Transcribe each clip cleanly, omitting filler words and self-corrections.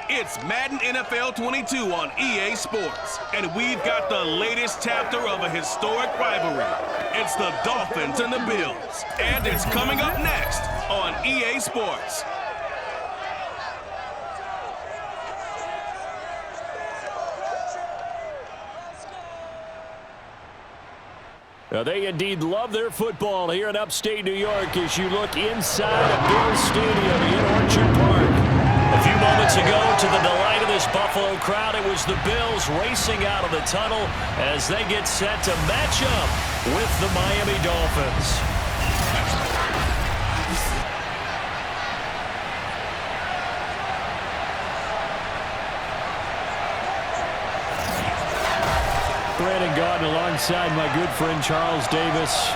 It's Madden NFL 22 on EA Sports, and we've got the latest chapter of a historic rivalry. It's the Dolphins and the Bills, and it's coming up next on EA Sports. Now, they indeed love their football here in upstate New York as you look inside of Bills Stadium in Orchard Park. A few moments ago, to the delight of this Buffalo crowd, it was the Bills racing out of the tunnel as they get set to match up with the Miami Dolphins. Brandon Gaudin alongside my good friend Charles Davis.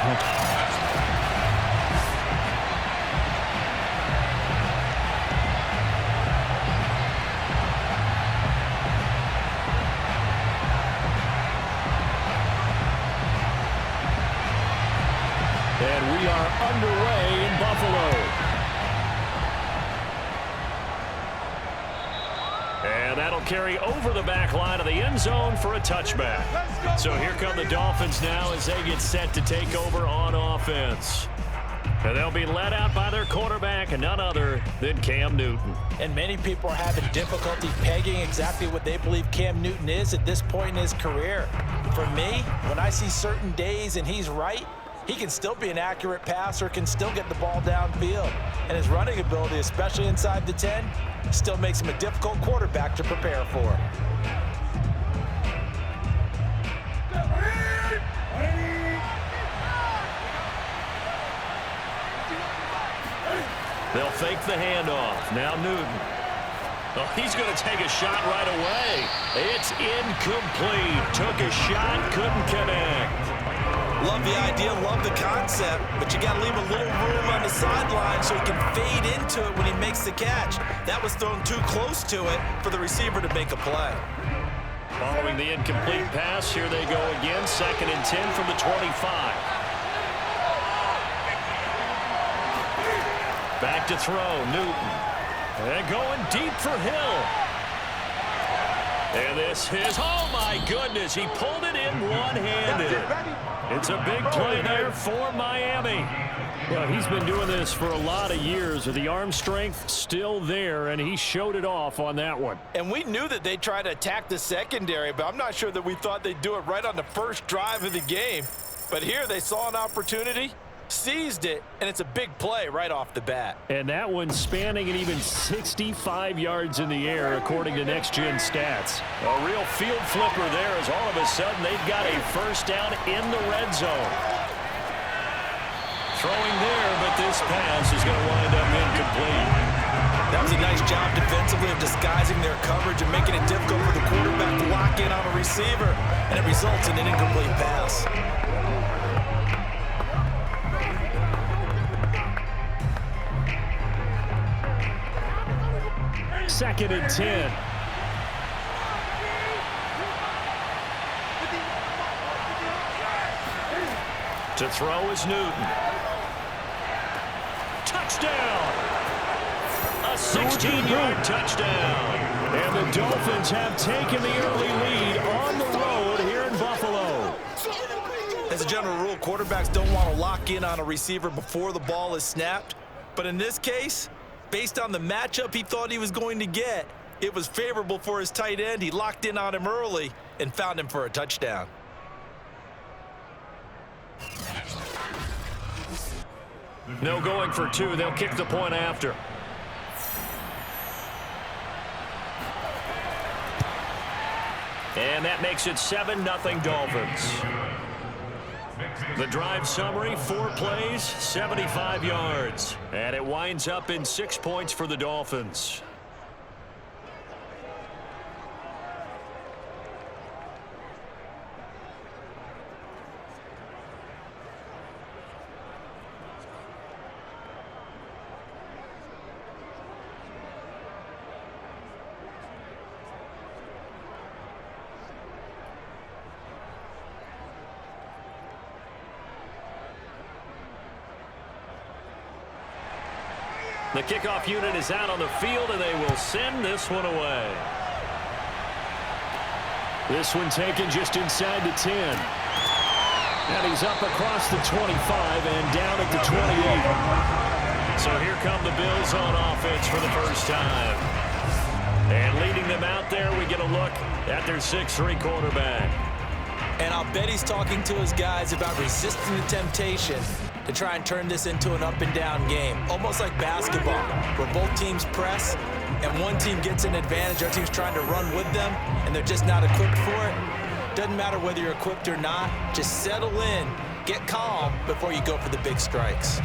And we are underway in Buffalo. And that'll carry over the back line of the end zone for a touchback. So here come the Dolphins now as they get set to take over on offense. And they'll be led out by their quarterback, and none other than Cam Newton. And many people are having difficulty pegging exactly what they believe Cam Newton is at this point in his career. For me, when I see certain days and he's right, he can still be an accurate passer, can still get the ball downfield. And his running ability, especially inside the 10, still makes him a difficult quarterback to prepare for. They'll fake the handoff. Now Newton. Oh, he's going to take a shot right away. It's incomplete. Took a shot, couldn't connect. Love the idea, love the concept, but you got to leave a little room on the sideline so he can fade into it when he makes the catch. That was thrown too close to it for the receiver to make a play. Following the incomplete pass, here they go again. 2nd and 10 from the 25. Back to throw, Newton. And going deep for Hill. And this is, oh my goodness, he pulled it in one-handed. It's a big play there for Miami. Well, he's been doing this for a lot of years with the arm strength still there, and he showed it off on that one. And we knew that they'd try to attack the secondary, but I'm not sure that we thought they'd do it right on the first drive of the game. But here they saw an opportunity, seized it, and it's a big play right off the bat. And that one spanning an even 65 yards in the air, according to Next Gen Stats. A real field flipper there as all of a sudden they've got a first down in the red zone. Throwing there, but this pass is going to wind up incomplete. That was a nice job defensively of disguising their coverage and making it difficult for the quarterback to lock in on a receiver, and it results in an incomplete pass. 2nd and 10. To throw is Newton. Touchdown! A 16-yard touchdown. And the Dolphins have taken the early lead on the road here in Buffalo. As a general rule, quarterbacks don't want to lock in on a receiver before the ball is snapped. But in this case, based on the matchup he thought he was going to get, it was favorable for his tight end. He locked in on him early and found him for a touchdown. No going for two. They'll kick the point after. And that makes it 7-0 Dolphins. The drive summary, 4 plays, 75 yards. And it winds up in 6 points for the Dolphins. The kickoff unit is out on the field, and they will send this one away. This one taken just inside the 10. And he's up across the 25 and down at the 28. So here come the Bills on offense for the first time. And leading them out there, we get a look at their 6'3" quarterback. And I'll bet he's talking to his guys about resisting the temptation to try and turn this into an up-and-down game. Almost like basketball, where both teams press, and one team gets an advantage, the other team's trying to run with them, and they're just not equipped for it. Doesn't matter whether you're equipped or not. Just settle in, get calm before you go for the big strikes.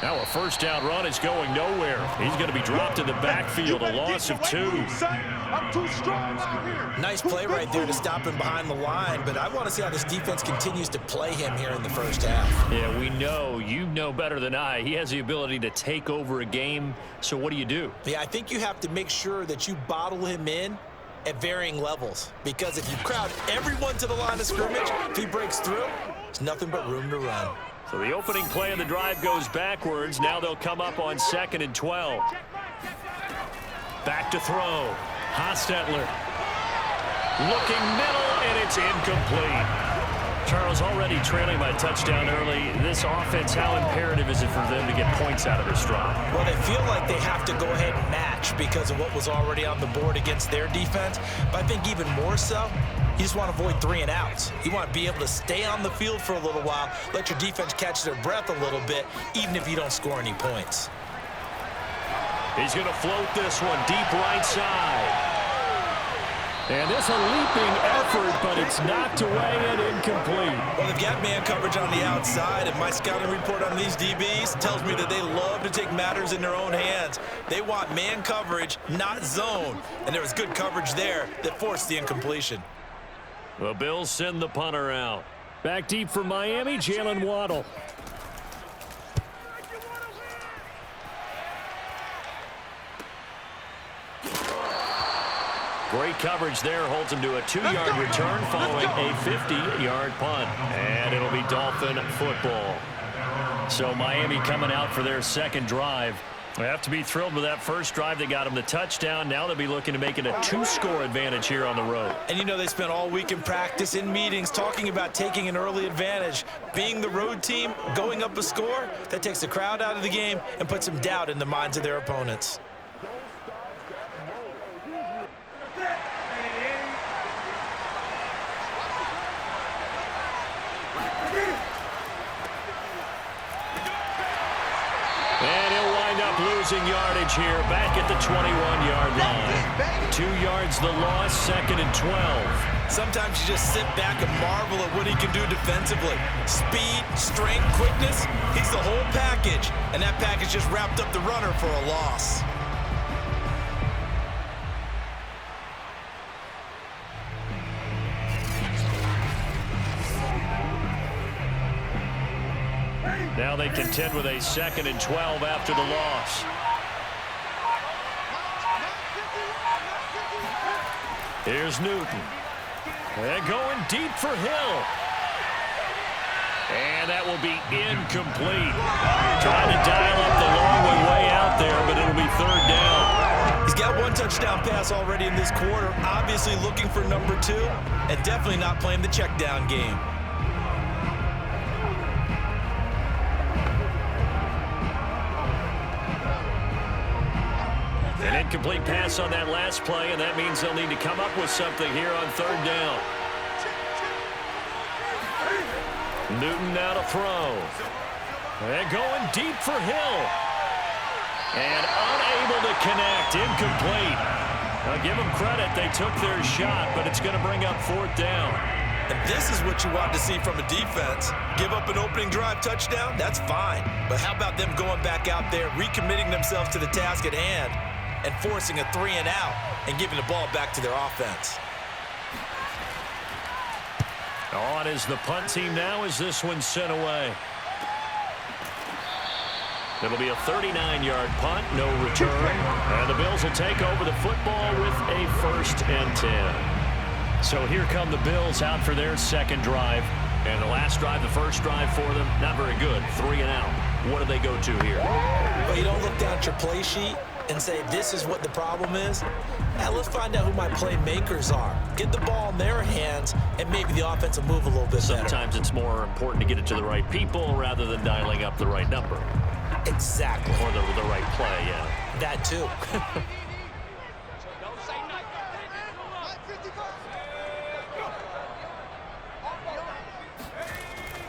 Now a first down run is going nowhere. He's going to be dropped in the backfield, a loss of 2. Nice play right there to stop him behind the line, but I want to see how this defense continues to play him here in the first half. Yeah, we know. You know better than I. He has the ability to take over a game, so what do? Yeah, I think you have to make sure that you bottle him in at varying levels, because if you crowd everyone to the line of scrimmage, if he breaks through, there's nothing but room to run. So the opening play of the drive goes backwards. Now they'll come up on 2nd and 12. Back to throw. Hostetler. Looking middle, and it's incomplete. Charles, already trailing by touchdown early. This offense, how imperative is it for them to get points out of their stride? Well, they feel like they have to go ahead and match because of what was already on the board against their defense. But I think even more so, you just want to avoid 3 and outs. You want to be able to stay on the field for a little while, let your defense catch their breath a little bit, even if you don't score any points. He's going to float this one deep right side. And this a leaping effort, but it's knocked away and incomplete. Well, they've got man coverage on the outside, and my scouting report on these DBs tells me that they love to take matters in their own hands. They want man coverage, not zone. And there was good coverage there that forced the incompletion. The Bills send the punter out. Back deep for Miami, Jalen Waddle. Great coverage there, holds him to a 2-yard return following a 50-yard punt. And it'll be Dolphin football. So Miami coming out for their second drive. They have to be thrilled with that first drive. They got them the touchdown. Now they'll be looking to make it a 2-score advantage here on the road. And you know they spent all week in practice, in meetings, talking about taking an early advantage. Being the road team, going up a score, that takes the crowd out of the game and puts some doubt in the minds of their opponents. And he'll wind up losing yardage here, back at the 21-yard line. 2 yards the loss, 2nd and 12. Sometimes you just sit back and marvel at what he can do defensively. Speed, strength, quickness, he's the whole package. And that package just wrapped up the runner for a loss. Now they contend with a 2nd and 12 after the loss. Here's Newton. And going deep for Hill. And that will be incomplete. Trying to dial up the long way out there, but it'll be 3rd down. He's got 1 touchdown pass already in this quarter. Obviously looking for number 2, and definitely not playing the check down game. An incomplete pass on that last play, and that means they'll need to come up with something here on 3rd down. Newton now to throw. And going deep for Hill. And unable to connect. Incomplete. I'll give them credit. They took their shot, but it's going to bring up 4th down. And this is what you want to see from a defense. Give up an opening drive touchdown, that's fine. But how about them going back out there, recommitting themselves to the task at hand, and forcing a 3 and out and giving the ball back to their offense. On is the punt team now as this one's sent away. It'll be a 39-yard punt, no return. And the Bills will take over the football with a 1st and 10. So here come the Bills out for their second drive. And the last drive, the first drive for them, not very good. 3 and out. What do they go to here? Well, you don't look down at your play sheet and say, this is what the problem is. Now, let's find out who my playmakers are. Get the ball in their hands, and maybe the offense will move a little bit better. Sometimes it's more important to get it to the right people rather than dialing up the right number. Exactly. Or the right play, yeah. That too.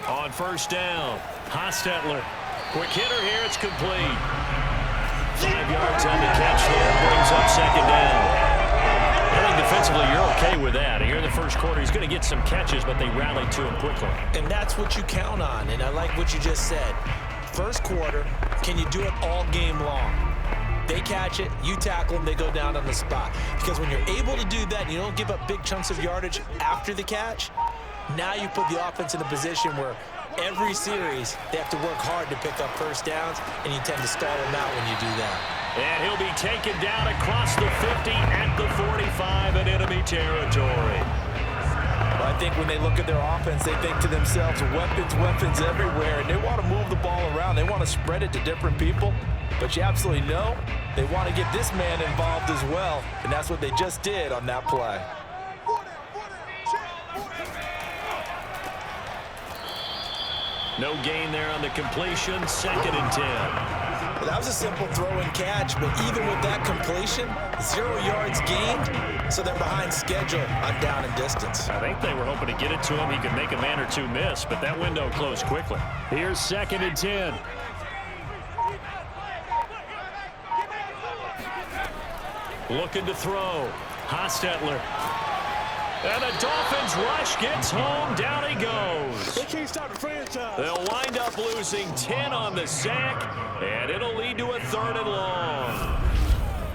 On 1st down, Hostetler. Quick hitter here, it's complete. 5 yards on the catch there, brings up 2nd down. I think defensively you're okay with that. Here in the first quarter, he's going to get some catches, but they rallied to him quickly. And that's what you count on, and I like what you just said. First quarter, can you do it all game long? They catch it, you tackle them, they go down on the spot. Because when you're able to do that and you don't give up big chunks of yardage after the catch, now you put the offense in a position where every series they have to work hard to pick up 1st downs, and you tend to stall them out when you do that. And he'll be taken down across the 50 at the 45 in enemy territory. Well, I think when they look at their offense, they think to themselves, weapons everywhere, and they want to move the ball around. They want to spread it to different people. But you absolutely know they want to get this man involved as well, and that's what they just did on that play. No gain there on the completion, 2nd and 10. Well, that was a simple throw and catch, but even with that completion, 0 yards gained, so they're behind schedule on down and distance. I think they were hoping to get it to him. He could make a man or two miss, but that window closed quickly. Here's 2nd and 10. Looking to throw. Hostetler. And the Dolphins rush gets home. Down he goes. They can't stop the franchise. They'll wind up losing 10 on the sack, and it'll lead to a 3rd and long.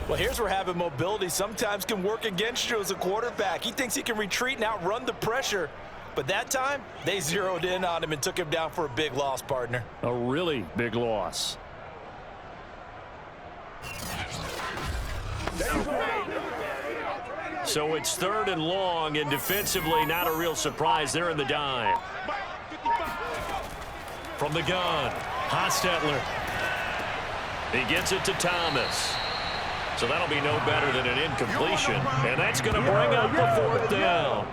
Well, here's where having mobility sometimes can work against you as a quarterback. He thinks he can retreat and outrun the pressure. But that time, they zeroed in on him and took him down for a big loss, partner. A really big loss. So it's 3rd and long, and defensively not a real surprise. They're in the dime. From the gun, Hostetler. He gets it to Thomas. So that'll be no better than an incompletion, and that's going to bring up the 4th down.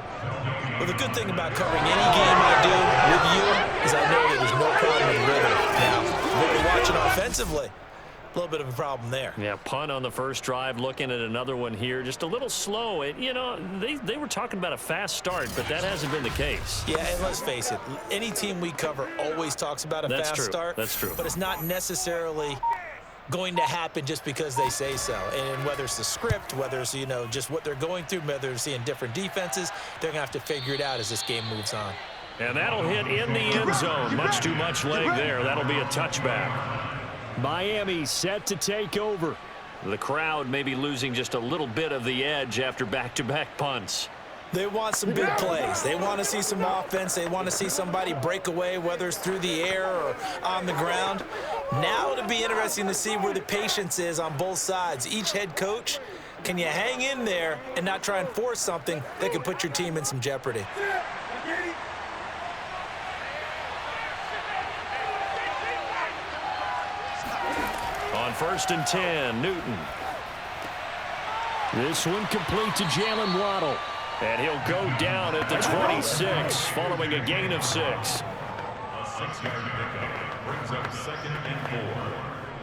Well, the good thing about covering any game I do with you is I know that there's no problem with rhythm. Now, what we're watching offensively, a little bit of a problem there. Yeah, punt on the first drive, looking at another one here. Just a little slow. You know, they were talking about a fast start, but that hasn't been the case. Yeah, and let's face it, any team we cover always talks about a fast start. That's true. But it's not necessarily going to happen just because they say so. And whether it's the script, whether it's, you know, just what they're going through, whether they're seeing different defenses, they're going to have to figure it out as this game moves on. And that'll hit in the end zone. Much too much leg there. That'll be a touchback. Miami set to take over. The crowd may be losing just a little bit of the edge after back-to-back punts. They want some big plays. They want to see some offense. They want to see somebody break away, whether it's through the air or on the ground. Now it'll be interesting to see where the patience is on both sides. Each head coach, can you hang in there and not try and force something that could put your team in some jeopardy? On 1st and 10, Newton. This one complete to Jalen Waddle. And he'll go down at the 26, following a gain of 6. A 6-yard pickup brings up 2nd and 4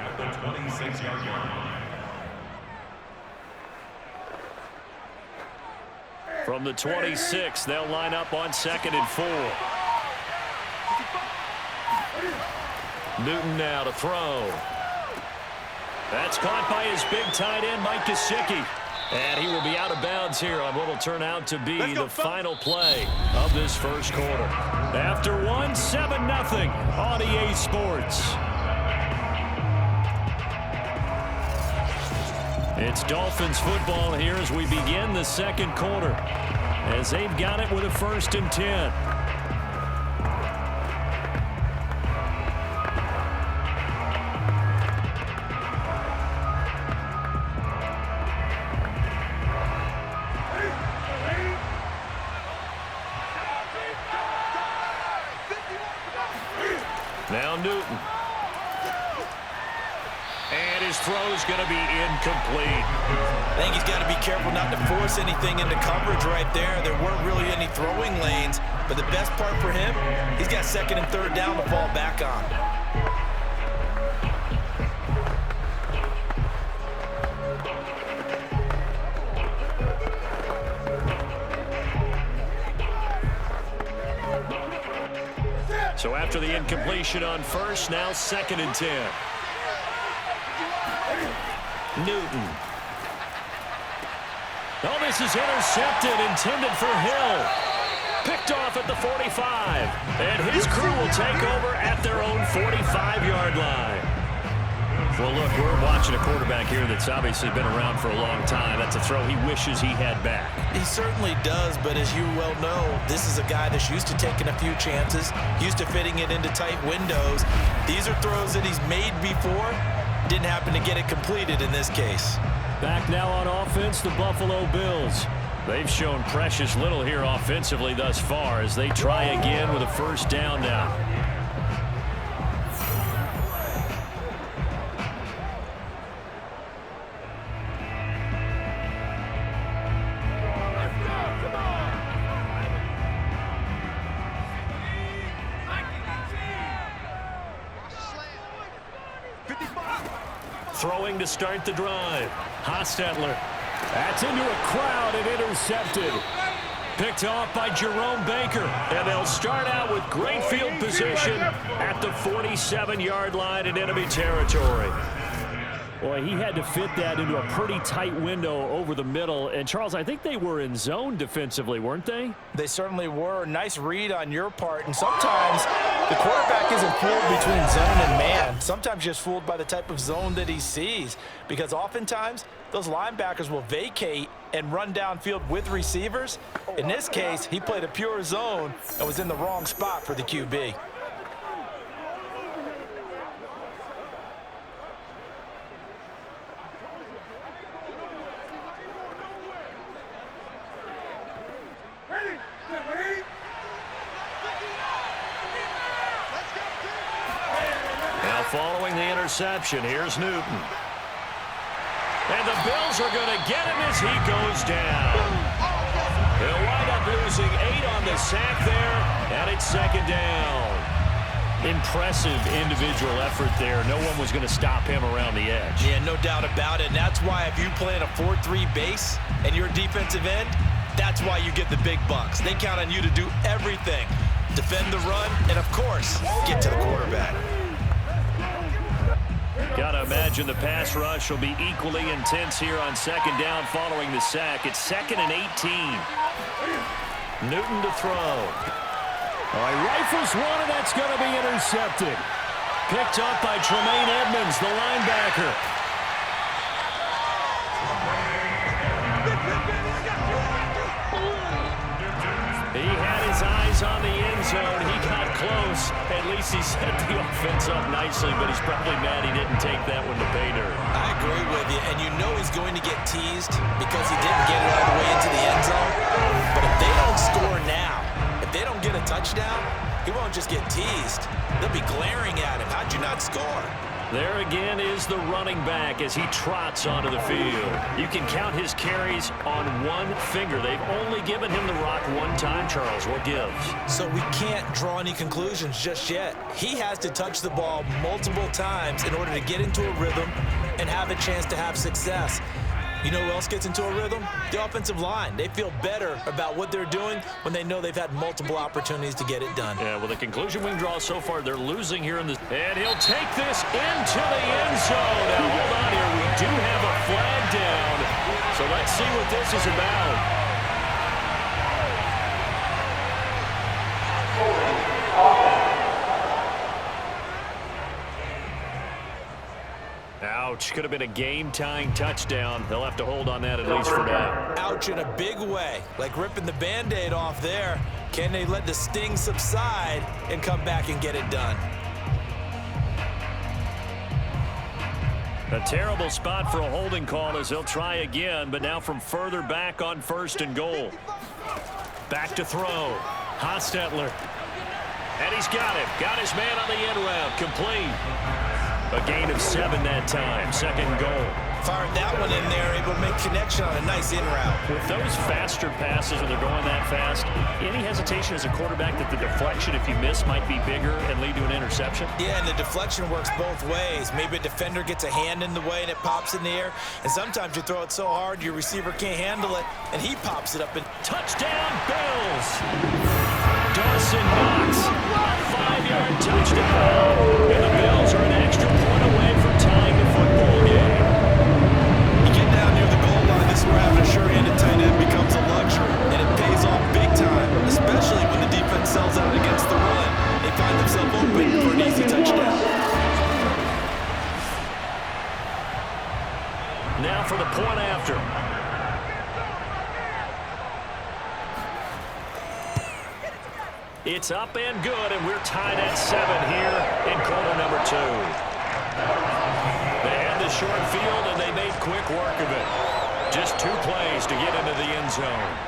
at the 26-yard line. From the 26, they'll line up on 2nd and 4. Newton now to throw. That's caught by his big tight end, Mike Gesicki. And he will be out of bounds here on what will turn out to be the final play of this first quarter. After one, 7-0 on EA Sports. It's Dolphins football here as we begin the second quarter, as they've got it with a 1st and 10. Newton. And his throw's going to be incomplete. I think he's got to be careful not to force anything into coverage right there. There weren't really any throwing lanes, but the best part for him, he's got second and third down to fall back on. So after the incompletion on first, now second and 10. Newton. Oh, this is intercepted, intended for Hill. Picked off at the 45. And his crew will take over at their own 45-yard line. Well, look, we're watching a quarterback here that's obviously been around for a long time. That's a throw he wishes he had back. He certainly does, but as you well know, this is a guy that's used to taking a few chances, used to fitting it into tight windows. These are throws that he's made before. Didn't happen to get it completed in this case. Back now on offense, the Buffalo Bills. They've shown precious little here offensively thus far as they try again with a first down now. Throwing to start the drive. Hostetler. That's into a crowd and intercepted. Picked off by Jerome Baker. And they'll start out with great field position at the 47-yard line in enemy territory. Boy, he had to fit that into a pretty tight window over the middle. And, Charles, I think they were in zone defensively, weren't they? They certainly were. Nice read on your part. And sometimes the quarterback isn't fooled between zone and man. Sometimes just fooled by the type of zone that he sees. Because oftentimes, those linebackers will vacate and run downfield with receivers. In this case, he played a pure zone and was in the wrong spot for the QB. Following the interception, here's Newton. And the Bills are going to get him as he goes down. They'll wind up losing 8 on the sack there, and it's second down. Impressive individual effort there. No one was going to stop him around the edge. Yeah, no doubt about it. And that's why if you play in a 4-3 base and you're a defensive end, that's why you get the big bucks. They count on you to do everything. Defend the run, and of course, get to the quarterback. Got to imagine the pass rush will be equally intense here on second down following the sack. It's second and 18. Newton to throw. All right, rifles one, and that's going to be intercepted. Picked up by Tremaine Edmonds, the linebacker. He had his eyes on the end zone. He got close. At least he set the offense up nicely, but he's probably mad he didn't take that one to pay dirt. I agree with you, and you know he's going to get teased because he didn't get it all the way into the end zone. But if they don't score now, if they don't get a touchdown, he won't just get teased. They'll be glaring at him. How'd you not score? There again is the running back as he trots onto the field. You can count his carries on one finger. They've only given him the rock one time, Charles. What gives? So we can't draw any conclusions just yet. He has to touch the ball multiple times in order to get into a rhythm and have a chance to have success. You know who else gets into a rhythm? The offensive line. They feel better about what they're doing when they know they've had multiple opportunities to get it done. Yeah, well, the conclusion we can draw so far, they're losing here in the... And he'll take this into the end zone. Now, hold on here. We do have a flag down. So let's see what this is about. Ouch. Could have been a game-tying touchdown. They'll have to hold on that at least for now. Ouch in a big way. Like ripping the Band-Aid off there. Can they let the sting subside and come back and get it done? A terrible spot for a holding call as they'll try again, but now from further back on first and goal. Back to throw. Hostetler. And he's got him. Got his man on the end route. Complete. A gain of 7 that time. Second goal. Fired that one in there, able to make connection on a nice in route. With those faster passes when they're going that fast, any hesitation as a quarterback that the deflection, if you miss, might be bigger and lead to an interception? Yeah, and the deflection works both ways. Maybe a defender gets a hand in the way and it pops in the air, and sometimes you throw it so hard your receiver can't handle it, and he pops it up. And touchdown, Bills! Dawson Knox, a 5-yard touchdown. And the Bills are an extra point away from tying the football game. You get down near the goal line, this is where having a sure-handed tight end becomes a luxury, and it pays off big time, especially when the defense sells out against the run. They find themselves open for an easy touchdown. Now for the point after. It's up and good, and we're tied at 7 here in quarter number 2. They had the short field, and they made quick work of it. Just 2 plays to get into the end zone.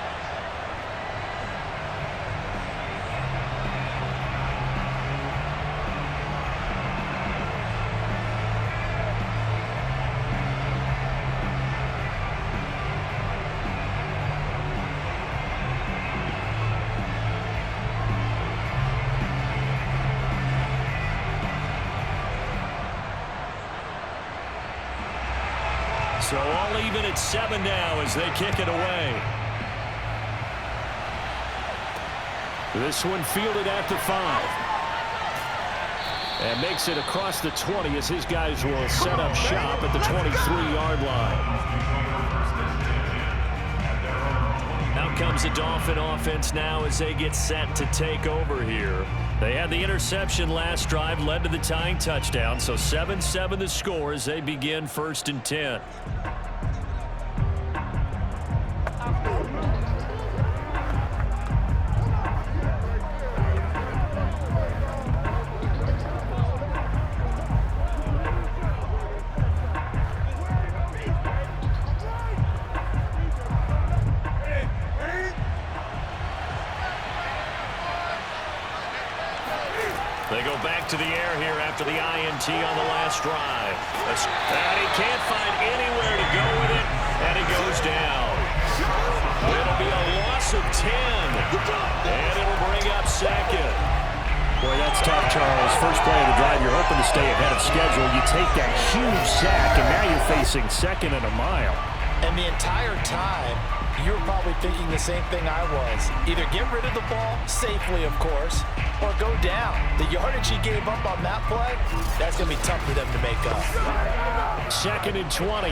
So all even at 7 now as they kick it away. This one fielded at the 5. And makes it across the 20 as his guys will set up shop at the 23-yard line. Out comes the Dolphin offense now as they get set to take over here. They had the interception last drive, led to the tying touchdown, so 7-7 the score as they begin 1st and 10. They go back to the air here after the INT on the last drive. And he can't find anywhere to go with it, and he goes down. It'll be a loss of 10, and it'll bring up 2nd. Boy, that's tough, Charles. First play of the drive, you're hoping to stay ahead of schedule. You take that huge sack, and now you're facing 2nd and a mile. And the entire time, you were probably thinking the same thing I was. Either get rid of the ball, safely of course, or go down. The yardage he gave up on that play, that's going to be tough for them to make up. 2nd and 20.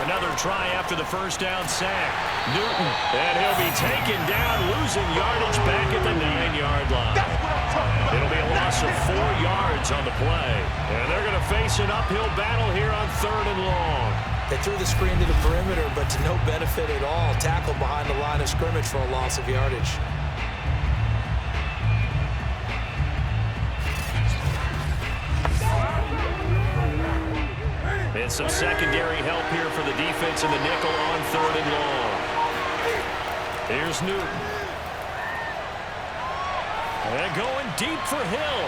Another try after the first down sack. Newton, and he'll be taken down, losing yardage back at the 9-yard line. It'll be a loss of 4 yards on the play. And they're going to face an uphill battle here on 3rd and long. They threw the screen to the perimeter, but to no benefit at all. Tackled behind the line of scrimmage for a loss of yardage. And some secondary help here for the defense in the nickel on 3rd and long. Here's Newton. And going deep for Hill.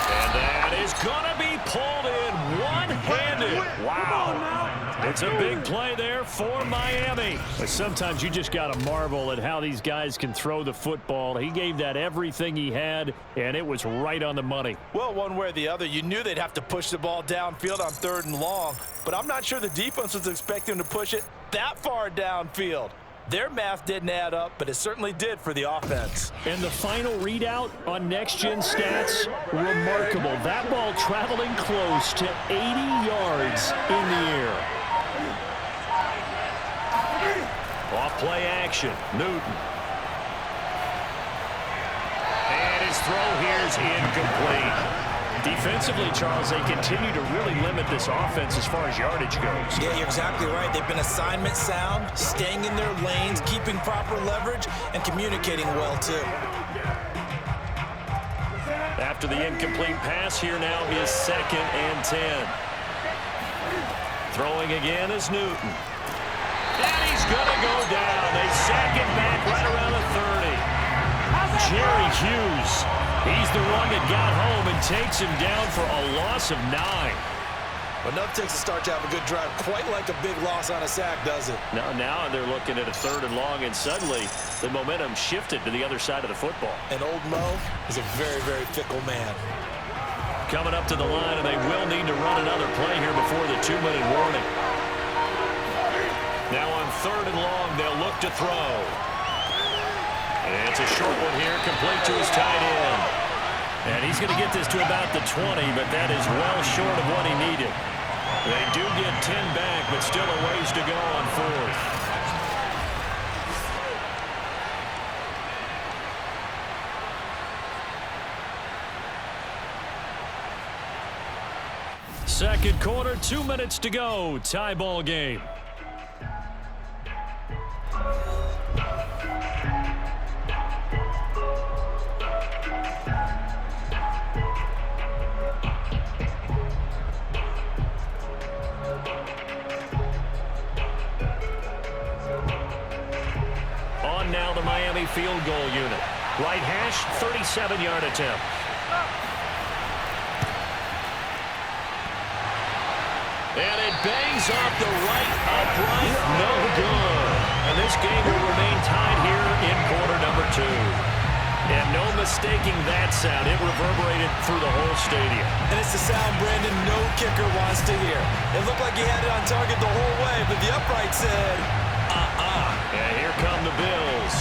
And that is going to be pulled in one-handed. Wow. It's a big play there for Miami. But sometimes you just got to marvel at how these guys can throw the football. He gave that everything he had, and it was right on the money. Well, one way or the other, you knew they'd have to push the ball downfield on 3rd and long, but I'm not sure the defense was expecting to push it that far downfield. Their math didn't add up, but it certainly did for the offense. And the final readout on next-gen stats, remarkable. That ball traveling close to 80 yards in the air. Off-play action, Newton. And his throw here is incomplete. Defensively, Charles, they continue to really limit this offense as far as yardage goes. Yeah, you're exactly right. They've been assignment sound, staying in their lanes, keeping proper leverage, and communicating well, too. After the incomplete pass, here now is 2nd and 10. Throwing again is Newton. And he's going to go down. They sack it back right around the 30. Jerry Hughes, he's the one that got home and takes him down for a loss of 9. Well, enough takes a start to have a good drive. Quite like a big loss on a sack, does it? Now they're looking at a 3rd and long, and suddenly the momentum shifted to the other side of the football. And old Mo is a very, very fickle man. Coming up to the line, and they will need to run another play here before the 2-minute warning. Now on 3rd and long, they'll look to throw. And it's a short one here, complete to his tight end. And he's going to get this to about the 20, but that is well short of what he needed. They do get 10 back, but still a ways to go on 4th. Second quarter, 2 minutes to go. Tie ball game. Now the Miami field goal unit. Right hash, 37-yard attempt. And it bangs off the right upright. No good. And this game will remain tied here in quarter number 2. And no mistaking that sound. It reverberated through the whole stadium. And it's the sound Brandon no kicker wants to hear. It looked like he had it on target the whole way, but the upright said, And here come the Bills.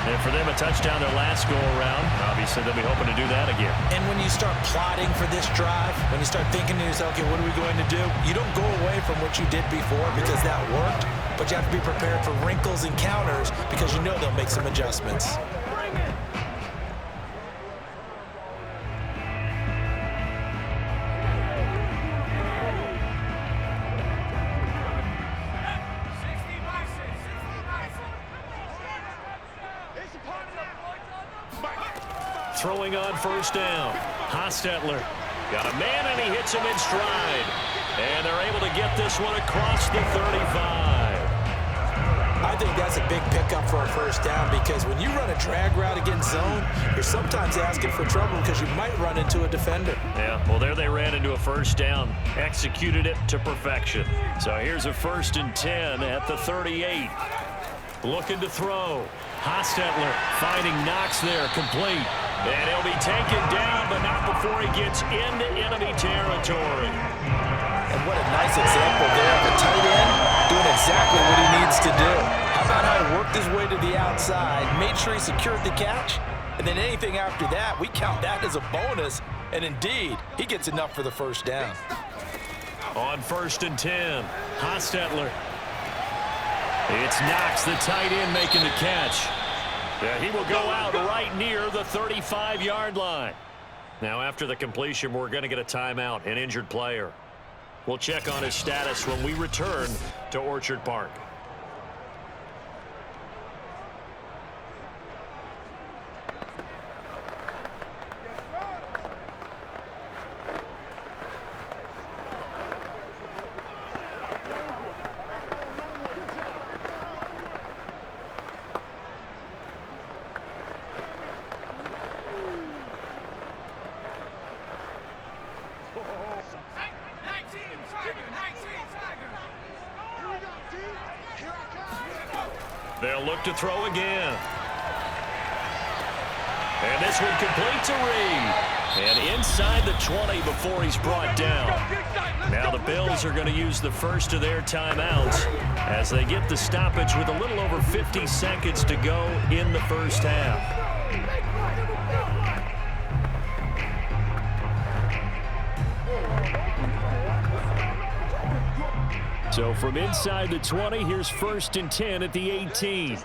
And for them, a touchdown their last go-around. Obviously, they'll be hoping to do that again. And when you start plotting for this drive, when you start thinking to yourself, okay, what are we going to do? You don't go away from what you did before because that worked, but you have to be prepared for wrinkles and counters because you know they'll make some adjustments. Throwing on 1st down. Hostetler got a man, and he hits him in stride. And they're able to get this one across the 35. I think that's a big pickup for a 1st down because when you run a drag route against zone, you're sometimes asking for trouble because you might run into a defender. Yeah, well, there they ran into a 1st down. Executed it to perfection. So here's a 1st and 10 at the 38. Looking to throw. Hostetler finding Knox there, complete. And he'll be taken down, but not before he gets into enemy territory. And what a nice example there of a tight end doing exactly what he needs to do. How about how he worked his way to the outside, made sure he secured the catch, and then anything after that, we count that as a bonus. And indeed, he gets enough for the 1st down. On 1st and 10, Hostetler. It's Knox, the tight end, making the catch. Yeah, he will go out right near the 35-yard line. Now, after the completion, we're going to get a timeout, an injured player. We'll check on his status when we return to Orchard Park. They'll look to throw again. And this one complete to Reed. And inside the 20 before he's brought down. Now the Bills are going to use the first of their timeouts as they get the stoppage with a little over 50 seconds to go in the 1st half. So from inside the 20, here's 1st and 10 at the 18.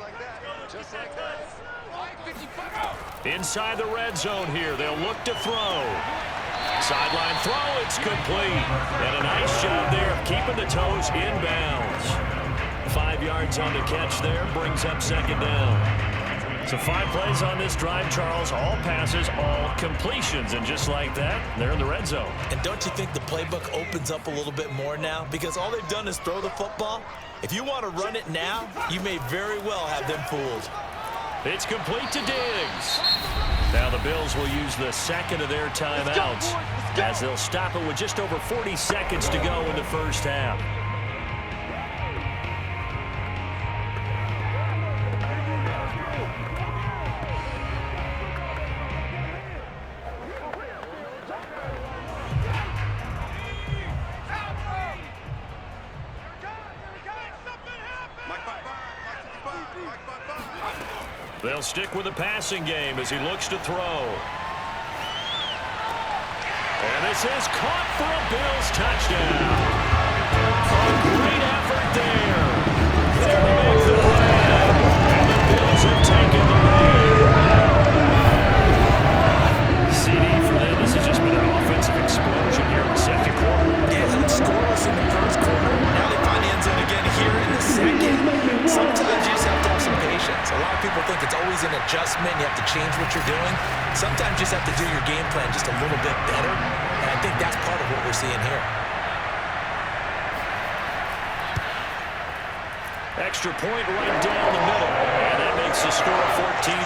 Inside the red zone here, they'll look to throw. Sideline throw, it's complete. And a nice job there of keeping the toes in bounds. 5 yards on the catch there, brings up 2nd down. So 5 plays on this drive, Charles. All passes, all completions. And just like that, they're in the red zone. And don't you think the playbook opens up a little bit more now? Because all they've done is throw the football. If you want to run it now, you may very well have them fooled. It's complete to Diggs. Now the Bills will use the second of their timeouts as they'll stop it with just over 40 seconds to go in the first half. They'll stick with the passing game as he looks to throw. And this is caught for a Bills touchdown. A great effort there. There to make the play. And the Bills have taken the lead. CD for them. This has just been an offensive explosion here in the second quarter. Yeah, it was scoreless in the first quarter. Now they find the end zone again here in the second. Sometimes you just have to have some patience. A lot of people think it's always an adjustment. You have to change what you're doing. Sometimes you just have to do your game plan just a little bit better. And I think that's part of what we're seeing here. Extra point right down the middle. And that makes the score 14-7.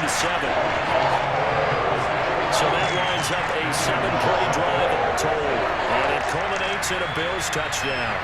So that lines up a 7-play drive all told. And it culminates in a Bills touchdown.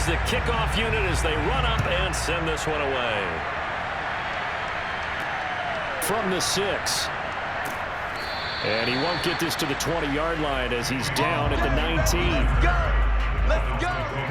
The kickoff unit as they run up and send this one away. From the 6. And he won't get this to the 20-yard line as he's down at the 19. Let's go.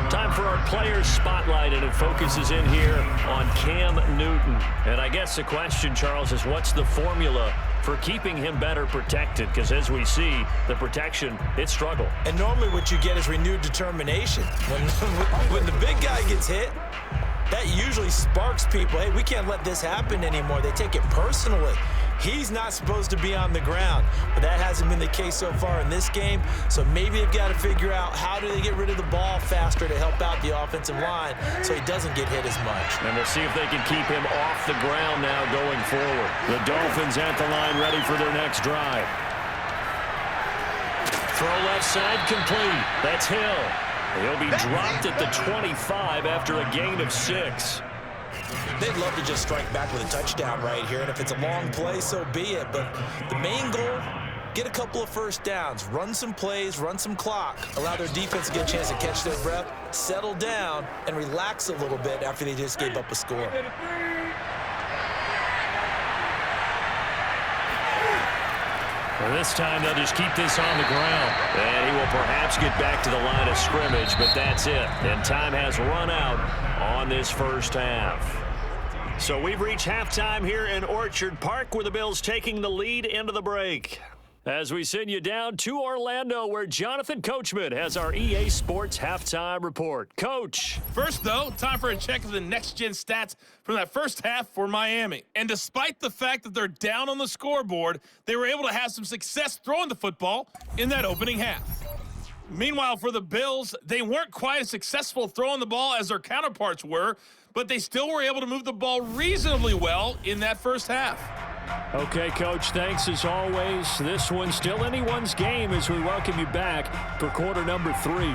Time for our players spotlight, and it focuses in here on Cam Newton. And I guess the question, Charles, is what's the formula for keeping him better protected? Because as we see, the protection, it struggled. And normally what you get is renewed determination. When the big guy gets hit, that usually sparks people. Hey, we can't let this happen anymore. They take it personally. He's not supposed to be on the ground, but that hasn't been the case so far in this game. So maybe they've got to figure out how do they get rid of the ball faster to help out the offensive line so he doesn't get hit as much. And we'll see if they can keep him off the ground now going forward. The Dolphins at the line ready for their next drive. Throw left side complete. That's Hill. He'll be dropped at the 25 after a gain of 6. They'd love to just strike back with a touchdown right here, and if it's a long play, so be it. But the main goal, get a couple of first downs, run some plays, run some clock, allow their defense to get a chance to catch their breath, settle down, and relax a little bit after they just gave up a score. Well, this time they'll just keep this on the ground. And he will perhaps get back to the line of scrimmage, but that's it. And time has run out on this first half. So we've reached halftime here in Orchard Park with the Bills taking the lead into the break. As we send you down to Orlando where Jonathan Coachman has our EA Sports Halftime Report. Coach. First, though, time for a check of the next-gen stats from that first half for Miami. And despite the fact that they're down on the scoreboard, they were able to have some success throwing the football in that opening half. Meanwhile, for the Bills, they weren't quite as successful throwing the ball as their counterparts were, but they still were able to move the ball reasonably well in that first half. Okay, Coach, thanks as always. This one's still anyone's game as we welcome you back for quarter number 3.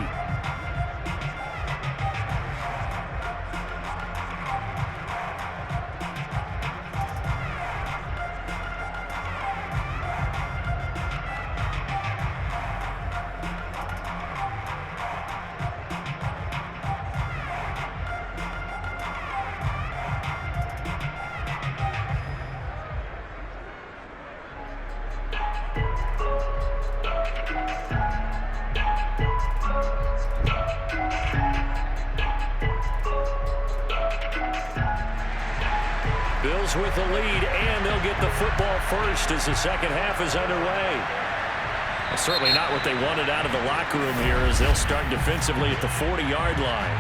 Bills with the lead, and they'll get the football first as the second half is underway. Certainly not what they wanted out of the locker room here as they'll start defensively at the 40-yard line.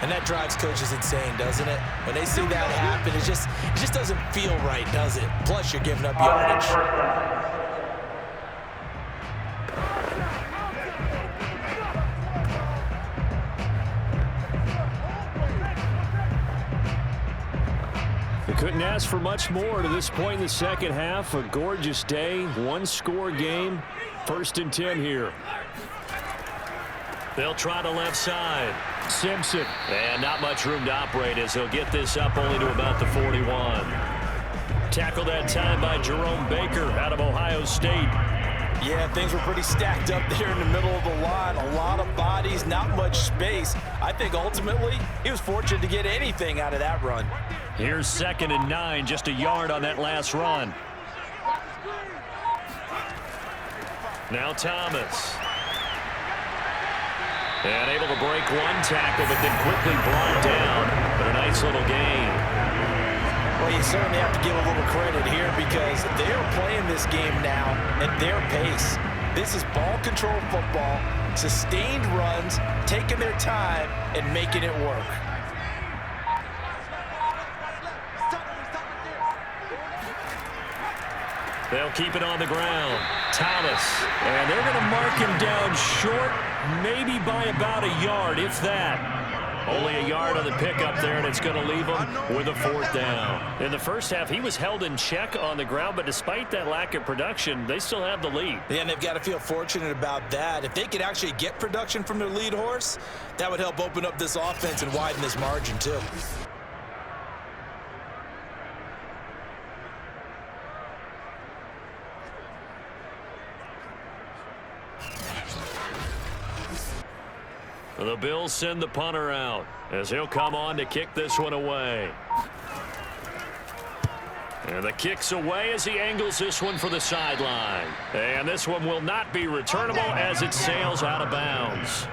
And that drives coaches insane, doesn't it? When they see that happen, it just doesn't feel right, does it? Plus, you're giving up yardage. They couldn't ask for much more to this point in the second half. A gorgeous day, one-score game. 1st and 10 here. They'll try the left side. Simpson. And not much room to operate as he'll get this up only to about the 41. Tackled that time by Jerome Baker out of Ohio State. Yeah, things were pretty stacked up there in the middle of the line. A lot of bodies, not much space. I think ultimately he was fortunate to get anything out of that run. Here's 2nd and 9, just a yard on that last run. Now Thomas. And able to break one tackle, but then quickly brought down. But a nice little gain. Well, you certainly have to give a little credit here because they're playing this game now at their pace. This is ball control football, sustained runs, taking their time and making it work. They'll keep it on the ground. Thomas. And they're going to mark him down short, maybe by about a yard, if that. Only a yard on the pickup there, and it's going to leave him with a 4th down. In the first half, he was held in check on the ground, but despite that lack of production, they still have the lead. Yeah, and they've got to feel fortunate about that. If they could actually get production from their lead horse, that would help open up this offense and widen this margin, too. The Bills send the punter out as he'll come on to kick this one away. And the kick's away as he angles this one for the sideline. And this one will not be returnable as it sails out of bounds.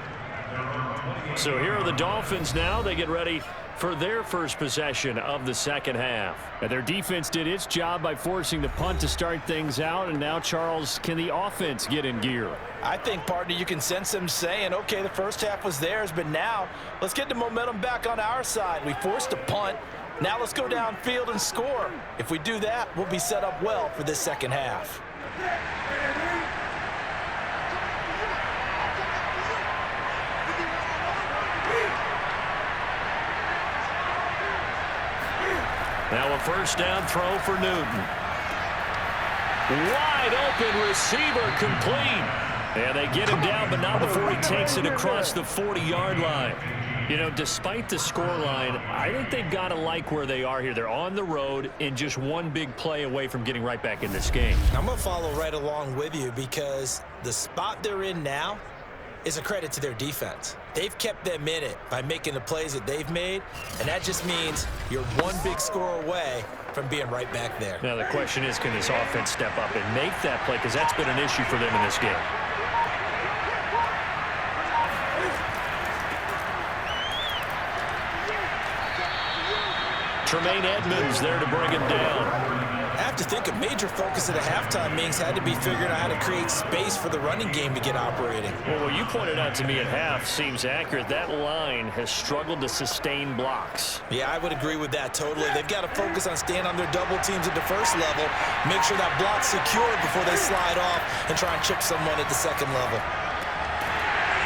So here are the Dolphins now. They get ready for their first possession of the second half. And their defense did its job by forcing the punt to start things out. And now, Charles, can the offense get in gear? I think, partner, you can sense them saying, okay, the first half was theirs, but now let's get the momentum back on our side. We forced a punt. Now let's go downfield and score. If we do that, we'll be set up well for this second half. Now a first down throw for Newton. Wide open receiver complete. And they get him down, but not before he takes it across the 40-yard line. You know, despite the scoreline, I think they've got to like where they are here. They're on the road and just one big play away from getting right back in this game. I'm going to follow right along with you because the spot they're in now is a credit to their defense. They've kept them in it by making the plays that they've made, and that just means you're one big score away from being right back there. Now the question is, can this offense step up and make that play? Because that's been an issue for them in this game. Tremaine Edmonds there to bring him down. I have to think a major focus at a halftime meetings had to be figuring out how to create space for the running game to get operating. Well, what you pointed out to me at half seems accurate. That line has struggled to sustain blocks. Yeah, I would agree with that totally. They've got to focus on staying on their double teams at the first level, make sure that block's secured before they slide off and try and chip someone at the second level.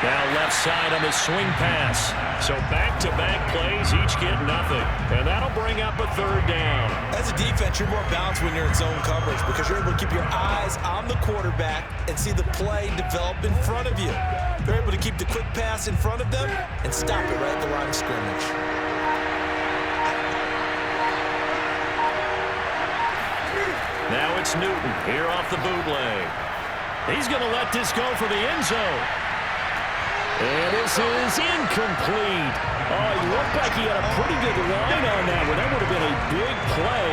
Now left side on the swing pass. So back-to-back plays, each get nothing. And that'll bring up a third down. As a defense, you're more balanced when you're in zone coverage because you're able to keep your eyes on the quarterback and see the play develop in front of you. They're able to keep the quick pass in front of them and stop it right at the line of scrimmage. Now it's Newton here off the bootleg. He's going to let this go for the end zone. And this is incomplete. Oh, he looked like he had a pretty good line on that one. That would have been a big play,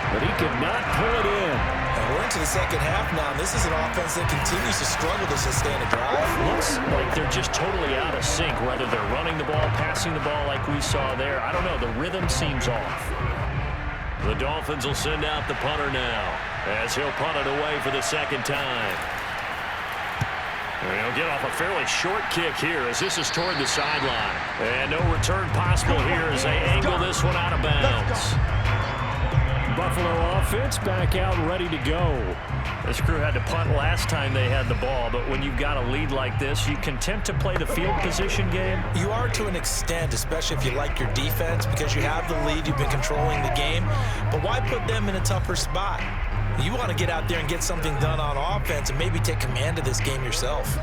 but he could not pull it in. And We're into the second half now, and this is an offense that continues to struggle to sustain a drive. Looks like they're just totally out of sync, whether they're running the ball, passing the ball like we saw there. I don't know. The rhythm seems off. The Dolphins will send out the punter now as he'll punt it away for the second time. And he'll get off a fairly short kick here as this is toward the sideline. And no return possible here as they angle this one out of bounds. Buffalo offense back out ready to go. This crew had to punt last time they had the ball, but when you've got a lead like this, you content to play the field position game? You are to an extent, especially if you like your defense, because you have the lead, you've been controlling the game. But why put them in a tougher spot? You want to get out there and get something done on offense and maybe take command of this game yourself.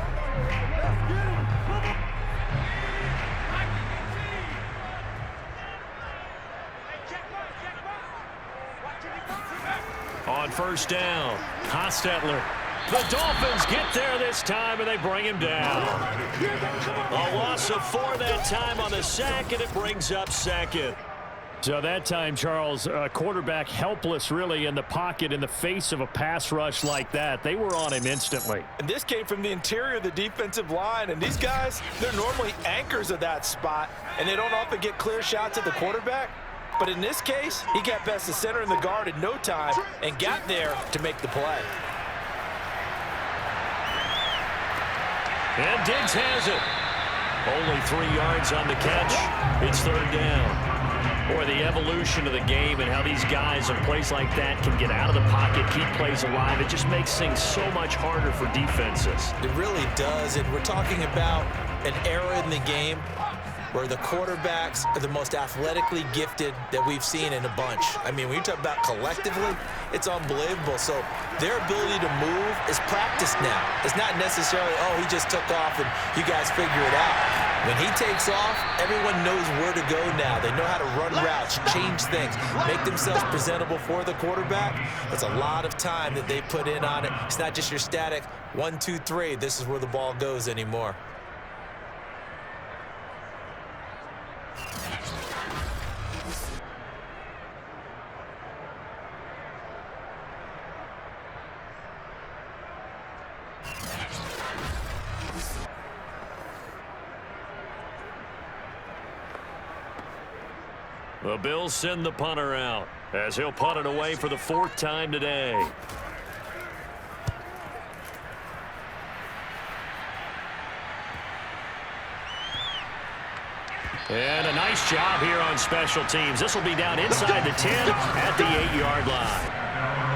On first down, Hostetler. The Dolphins get there this time, and they bring him down. A loss of 4 that time on the sack, and it brings up second. So that time, Charles, quarterback helpless really in the pocket in the face of a pass rush like that. They were on him instantly. And this came from the interior of the defensive line, and these guys, they're normally anchors of that spot, and they don't often get clear shots at the quarterback. But in this case, he got past the center and the guard in no time and got there to make the play. And Diggs has it. Only 3 yards on the catch. It's third down. Boy, the evolution of the game and how these guys in plays like that can get out of the pocket, keep plays alive, it just makes things so much harder for defenses. It really does, and we're talking about an era in the game where the quarterbacks are the most athletically gifted that we've seen in a bunch. I mean, when you talk about collectively, it's unbelievable. So their ability to move is practiced now. It's not necessarily, oh, he just took off and you guys figure it out. When he takes off, everyone knows where to go now. They know how to run routes, change things, make themselves presentable for the quarterback. That's a lot of time that they put in on it. It's not just your static 1, 2, 3. This is where the ball goes anymore. The Bills send the punter out as he'll punt it away for the 4th time today. And a nice job here on special teams. This will be down inside the 10 at the 8-yard line.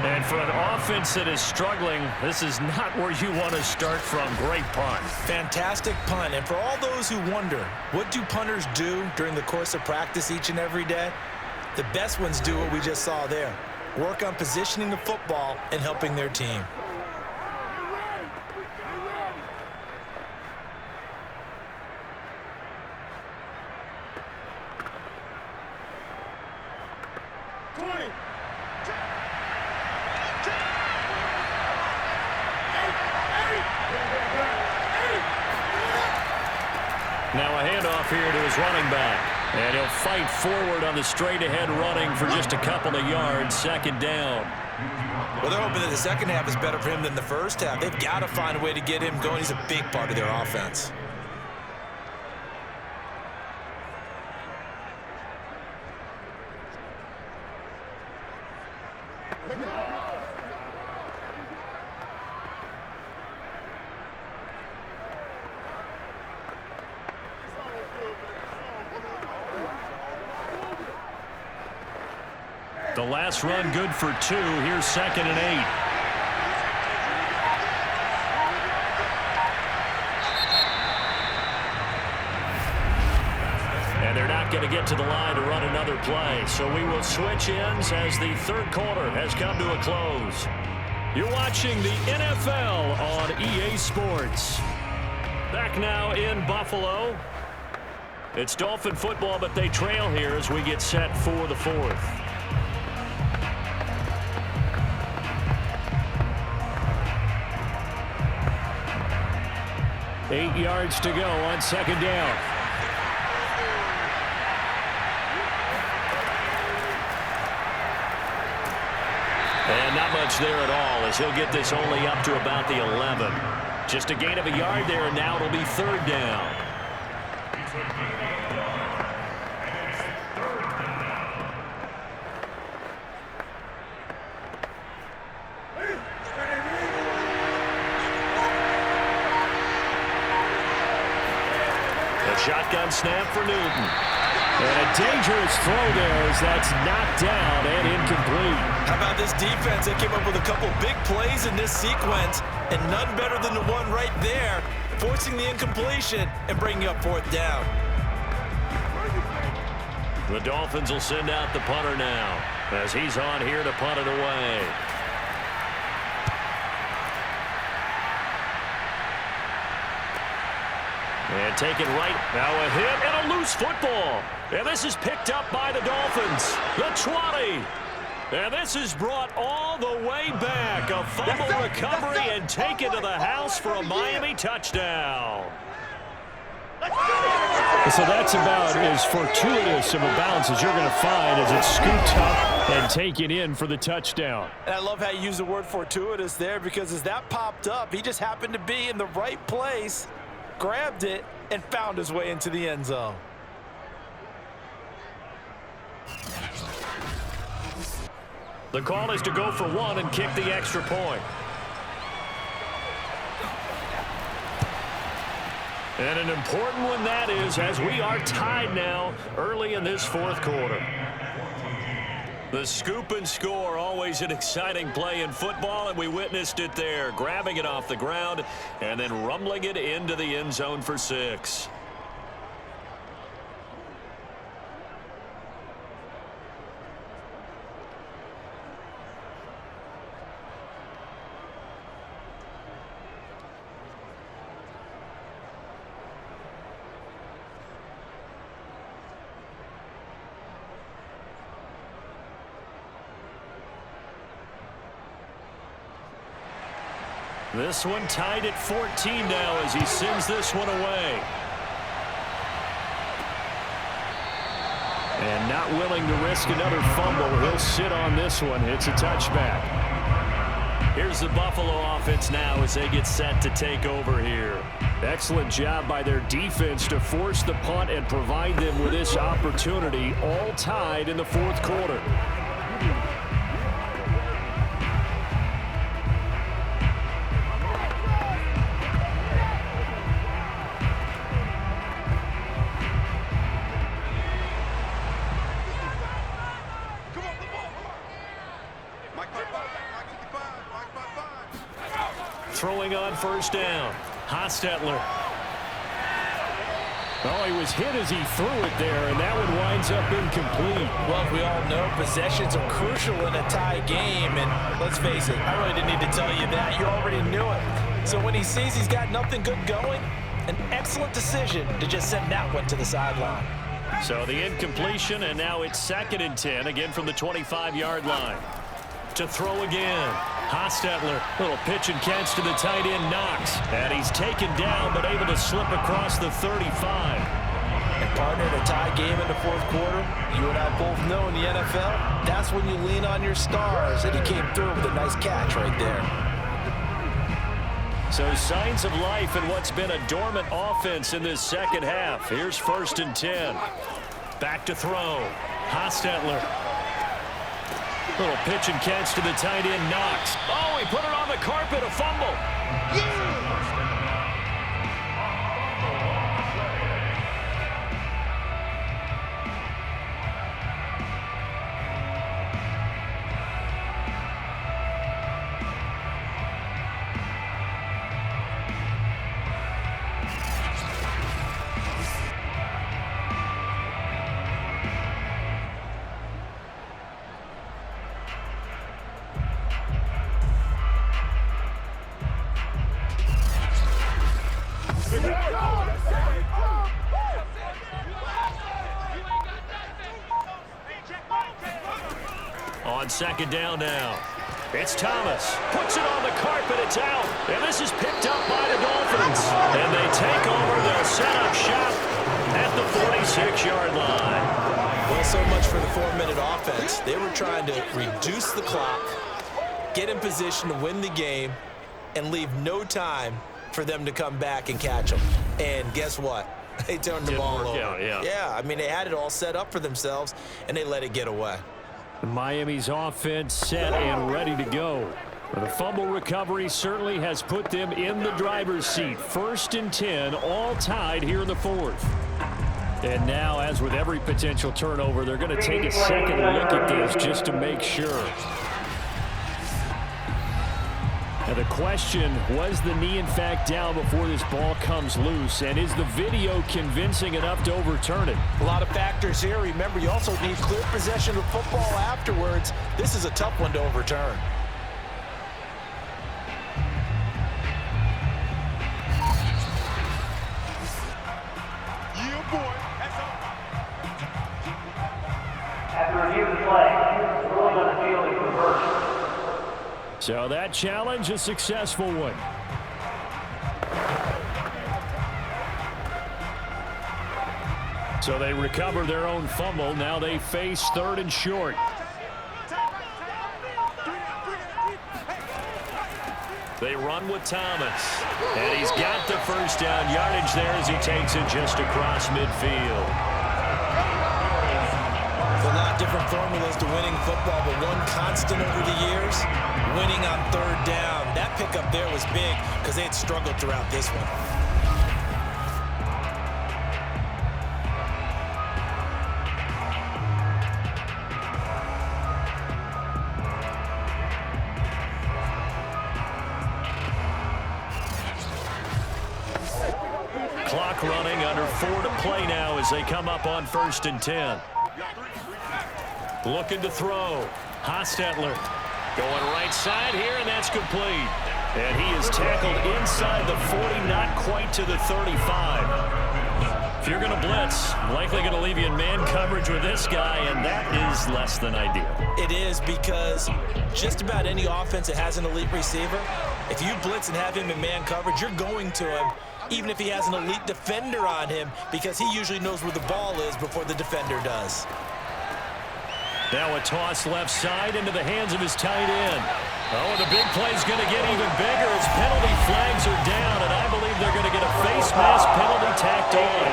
And for an offense that is struggling, this is not where you want to start from. Great punt. Fantastic punt. And for all those who wonder, what do punters do during the course of practice each and every day? The best ones do what we just saw there. Work on positioning the football and helping their team. Now a handoff here to his running back. And he'll fight forward on the straight-ahead running for just a couple of yards. Second down. Well, they're hoping that the second half is better for him than the first half. They've got to find a way to get him going. He's a big part of their offense. The last run good for 2. Here's 2nd and 8. And they're not going to get to the line to run another play. So we will switch ends as the 3rd quarter has come to a close. You're watching the NFL on EA Sports. Back now in Buffalo. It's Dolphin football, but they trail here as we get set for the 4th. 8 yards to go on 2nd down. And not much much there at all as he'll get this only up to about the 11. Just a gain of a yard there, and now it'll be 3rd down. A shotgun snap for Newton. And a dangerous throw there as that's knocked down and incomplete. How about this defense? They came up with a couple big plays in this sequence, and none better than the one right there, forcing the incompletion and bringing up 4th down. The Dolphins will send out the punter now as he's on here to punt it away. And taken right. Now a hit and a loose football. And this is picked up by the Dolphins. The 20. And this is brought all the way back. A fumble recovery and taken to the house for a Miami touchdown. So that's about as fortuitous of a bounce as you're going to find as it's scooped up and taken in for the touchdown. And I love how you use the word fortuitous there, because as that popped up, he just happened to be in the right place, grabbed it, and found his way into the end zone. The call is to go for 1 and kick the extra point. And an important one that is, as we are tied now early in this 4th quarter. The scoop and score, always an exciting play in football, and we witnessed it there, grabbing it off the ground and then rumbling it into the end zone for 6. This one tied at 14 now as he sends this one away. And not willing to risk another fumble. He'll sit on this one. It's a touchback. Here's the Buffalo offense now as they get set to take over here. Excellent job by their defense to force the punt and provide them with this opportunity, all tied in the 4th quarter. Throwing on 1st down. Hostetler. Oh, he was hit as he threw it there, and that one winds up incomplete. Well, we all know possessions are crucial in a tie game, and let's face it, I really didn't need to tell you that. You already knew it. So when he sees he's got nothing good going, an excellent decision to just send that one to the sideline. So the incompletion, and now it's 2nd and 10, again from the 25-yard line. To throw again. Hostetler, little pitch and catch to the tight end Knox. And he's taken down, but able to slip across the 35. And partner, in a tie game in the 4th quarter, you and I both know in the NFL, that's when you lean on your stars. And he came through with a nice catch right there. So signs of life in what's been a dormant offense in this 2nd half. Here's 1st and 10. Back to throw. Hostetler. Little pitch and catch to the tight end Knox. Oh, he put it on the carpet, a fumble. Yeah! On 2nd down now. It's Thomas. Puts it on the carpet. It's out. And this is picked up by the Dolphins. And they take over. They'll set up shop at the 46-yard line. Well, so much for the 4-minute offense. They were trying to reduce the clock, get in position to win the game, and leave no time for them to come back and catch them. And guess what? They turned the ball over. Yeah, I mean, they had it all set up for themselves, and they let it get away. Miami's offense set and ready to go. The fumble recovery certainly has put them in the driver's seat. 1st and 10, all tied here in the 4th. And now, as with every potential turnover, they're going to take a second look at this just to make sure. Now the question, was the knee in fact down before this ball comes loose? And is the video convincing enough to overturn it? A lot of factors here. Remember, you also need clear possession of football afterwards. This is a tough one to overturn. So that challenge, a successful one. So they recover their own fumble. Now they face 3rd and short. They run with Thomas. And he's got the 1st down yardage there as he takes it just across midfield. A lot of different formulas to winning football, but one constant over the years, winning on 3rd down. That pickup there was big because they had struggled throughout this one. Clock running, under 4 to play now as they come up on 1st and 10. Looking to throw. Hostetler going right side here, and that's complete. And he is tackled inside the 40, not quite to the 35. If you're going to blitz, likely going to leave you in man coverage with this guy, and that is less than ideal. It is, because just about any offense that has an elite receiver, if you blitz and have him in man coverage, you're going to him, even if he has an elite defender on him, because he usually knows where the ball is before the defender does. Now a toss left side into the hands of his tight end. Oh, the big play's going to get even bigger as penalty flags are down, and I believe they're going to get a face mask penalty tacked on.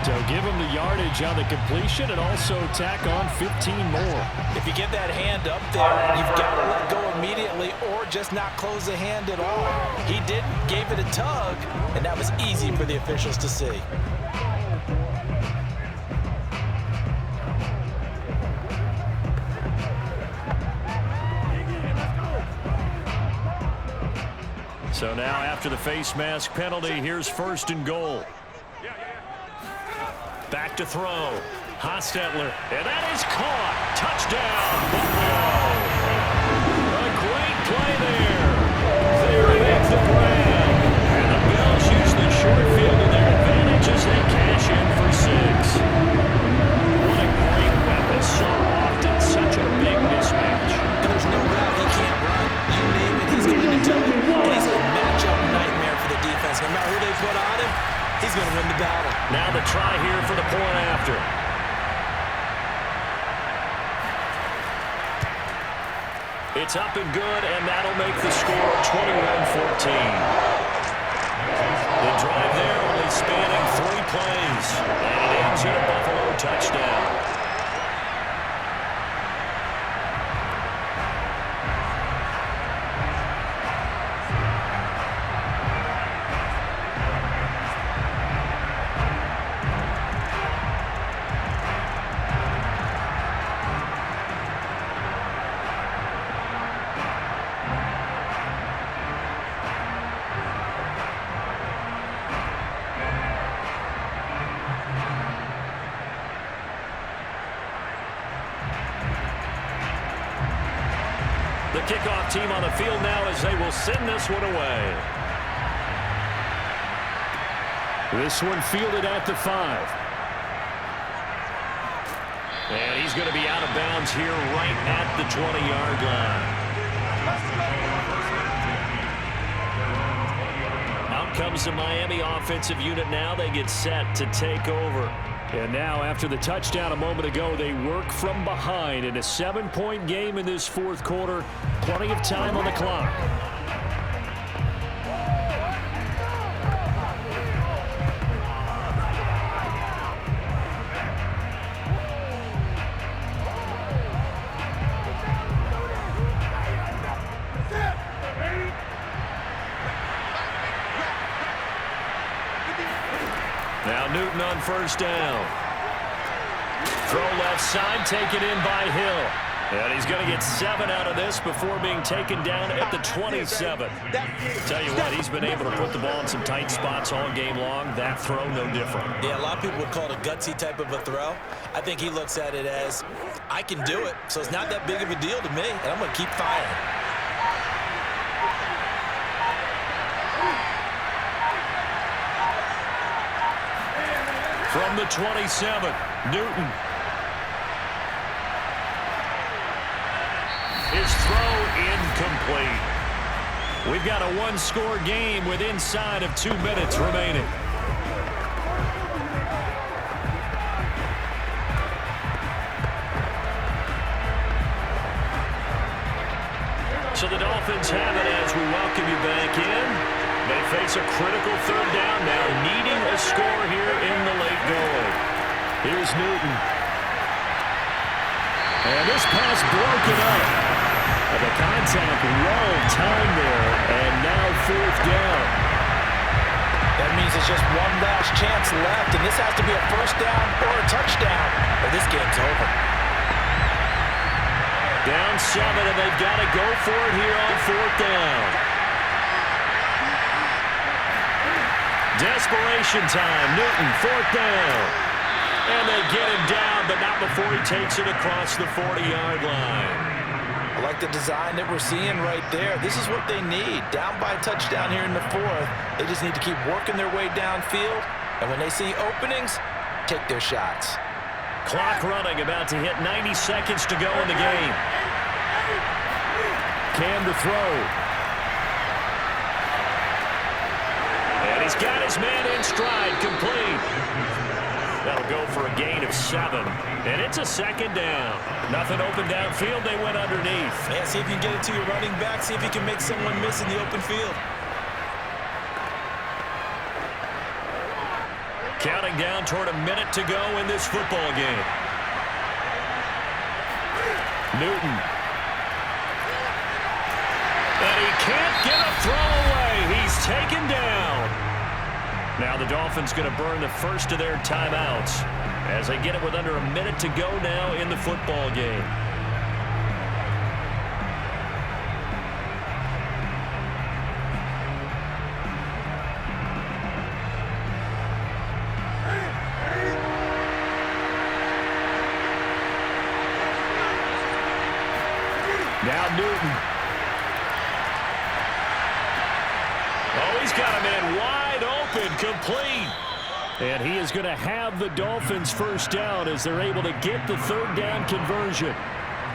So give him the yardage on the completion and also tack on 15 more. If you get that hand up there, you've got to let go immediately or just not close the hand at all. He didn't, gave it a tug, and that was easy for the officials to see. So now after the face mask penalty, here's 1st and goal. Back to throw. Hostetler, and that is caught. Touchdown, Buffalo. A great play there. They make the grab. And the Bills use the short field to their advantage as they cash in for 6. What a great weapon. So often such a big mismatch. There's no route he can't run. You name it, he's going to do it. And he's a matchup nightmare for the defense. No matter who they put on him, he's going to win the battle. Now the try here for the point after. It's up and good, and that'll make the score 21-14. The drive there only spanning 3 plays, and it ends in a Buffalo touchdown. The kickoff team on the field now as they will send this one away. This one fielded at the 5. And he's going to be out of bounds here right at the 20-yard line. Out comes the Miami offensive unit now. They get set to take over. And now, after the touchdown a moment ago, they work from behind in a 7-point game in this fourth quarter. Plenty of time on the clock. Now Newton on first down. Throw left side, taken in by Hill. And he's going to get 7 out of this before being taken down at the 27. Tell you what, he's been able to put the ball in some tight spots all game long. That throw, no different. Yeah, a lot of people would call it a gutsy type of a throw. I think he looks at it as, I can do it, so it's not that big of a deal to me, and I'm going to keep firing. From the 27, Newton. His throw incomplete. We've got a one-score game with inside of 2 minutes remaining. So the Dolphins have it as we welcome you back in. They face a critical third down now, needing a score here in the late going. Here's Newton. And this pass broken up. And the contact well timed there, and now fourth down. That means it's just one last chance left, and this has to be a first down or a touchdown, or this game's over. Down 7, and they've got to go for it here on fourth down. Desperation time. Newton, fourth down. And they get him down, but not before he takes it across the 40-yard line. I like the design that we're seeing right there. This is what they need. Down by a touchdown here in the fourth. They just need to keep working their way downfield. And when they see openings, take their shots. Clock running, about to hit 90 seconds to go in the game. Cam to throw. And he's got his man in stride, complete. That'll go for a gain of 7. And it's a second down. Nothing open downfield. They went underneath. Yeah, see if you can get it to your running back. See if you can make someone miss in the open field. Counting down toward a minute to go in this football game. Newton. And he can't get a throw away. He's taken down. Now the Dolphins going to burn the first of their timeouts as they get it with under a minute to go now in the football game. Now Newton. Oh, he's got a man wide open, complete. And he is going to have the Dolphins first down as they're able to get the third down conversion.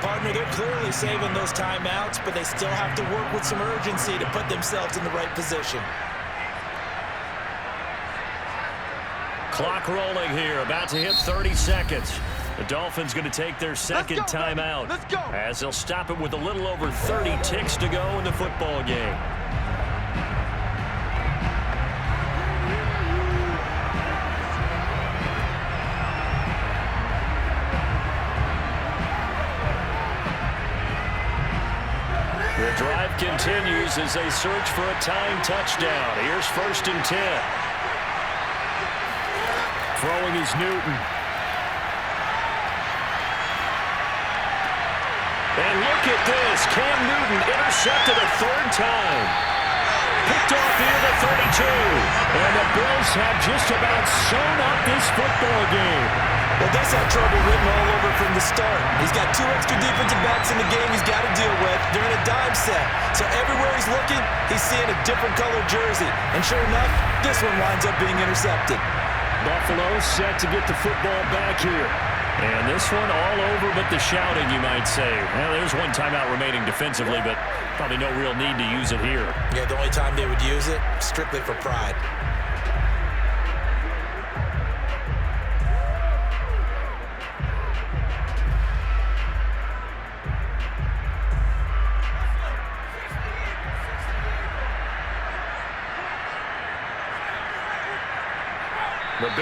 Partner, they're clearly saving those timeouts, but they still have to work with some urgency to put themselves in the right position. Clock rolling here, about to hit 30 seconds. The Dolphins going to take their second timeout as they'll stop it with a little over 30 ticks to go in the football game. The drive continues as they search for a tying touchdown. Here's 1st and 10. Throwing is Newton. And look at this. Cam Newton intercepted a third time. Picked off near the 32. And the Bills have just about sewn up this football game. Well, this had trouble written all over from the start. He's got 2 extra defensive backs in the game he's got to deal with. They're in a dime set. So everywhere he's looking, he's seeing a different color jersey. And sure enough, this one winds up being intercepted. Buffalo set to get the football back here. And this one all over but the shouting, you might say. Well, there's one timeout remaining defensively, but probably no real need to use it here. Yeah, the only time they would use it, strictly for pride.